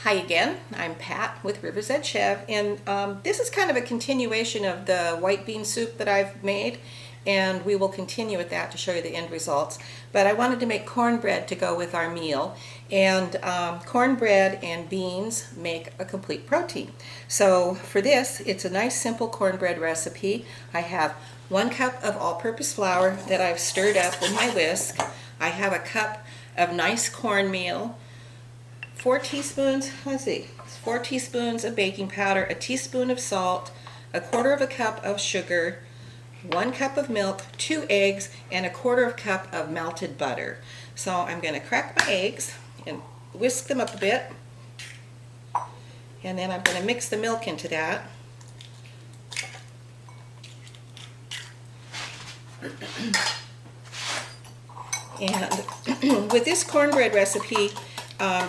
Hi again, I'm Pat with River's Edge Chef, and this is kind of a continuation of the white bean soup that I've made, and we will continue with that to show you the end results. But I wanted to make cornbread to go with our meal, and cornbread and beans make a complete protein. So for this, it's a nice simple cornbread recipe. I have 1 cup of all-purpose flour that I've stirred up with my whisk. I have a cup of nice cornmeal, 4 teaspoons of baking powder, a teaspoon of salt, 1/4 cup of sugar, 1 cup of milk, 2 eggs, and 1/4 cup of melted butter. So I'm going to crack my eggs and whisk them up a bit, and then I'm going to mix the milk into that. And with this cornbread recipe,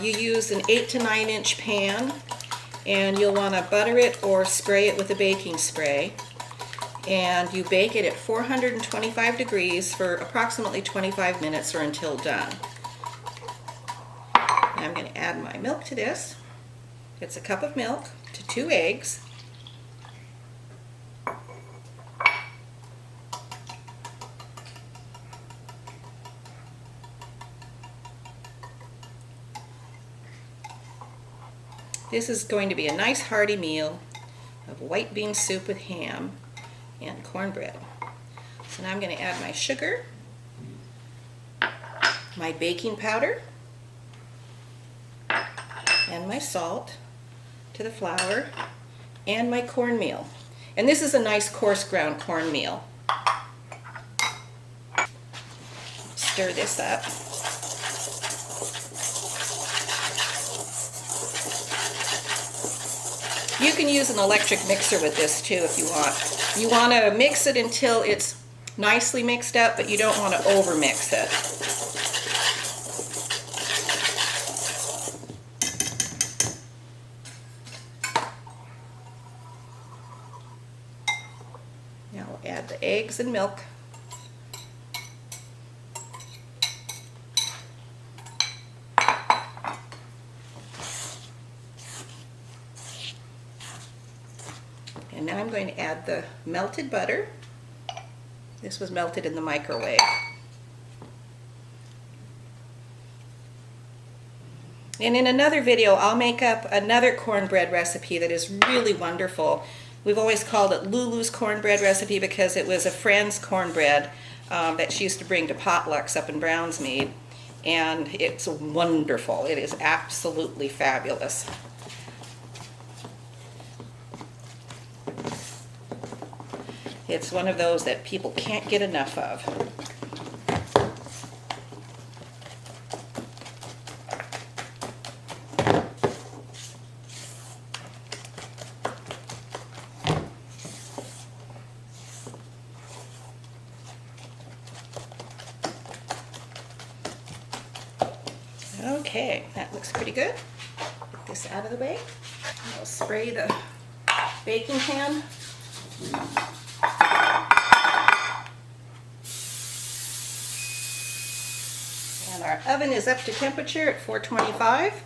you use an 8 to 9 inch pan, and you'll want to butter it or spray it with a baking spray, and you bake it at 425 degrees for approximately 25 minutes or until done. Now I'm going to add my milk to this. It's a cup of milk to 2 eggs. This is going to be a nice hearty meal of white bean soup with ham and cornbread. So now I'm going to add my sugar, my baking powder, and my salt to the flour, and my cornmeal. And this is a nice coarse ground cornmeal. Stir this up. You can use an electric mixer with this too if you want. You want to mix it until it's nicely mixed up, but you don't want to over mix it. Now we'll add the eggs and milk. And now I'm going to add the melted butter. This was melted in the microwave. And in another video, I'll make up another cornbread recipe that is really wonderful. We've always called it Lulu's cornbread recipe because it was a friend's cornbread that she used to bring to potlucks up in Brownsmead. And it's wonderful. It is absolutely fabulous. It's one of those that people can't get enough of. Okay, that looks pretty good. Get this out of the way. I'll spray the baking pan. And our oven is up to temperature at 425.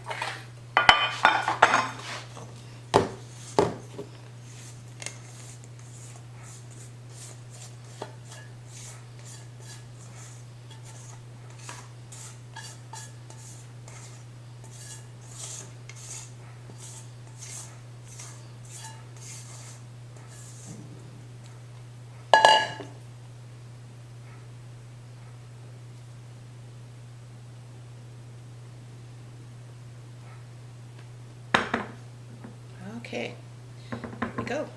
Okay, here we go.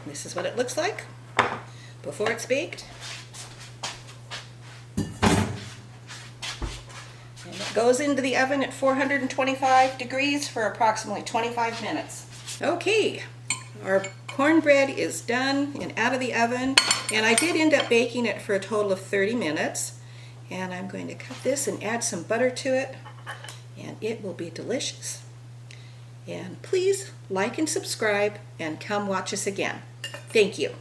This is what it looks like before it's baked. And it goes into the oven at 425 degrees for approximately 25 minutes. Okay, our cornbread is done and out of the oven, and I did end up baking it for a total of 30 minutes. And I'm going to cut this and add some butter to it, and it will be delicious. And please like and subscribe and come watch us again. Thank you.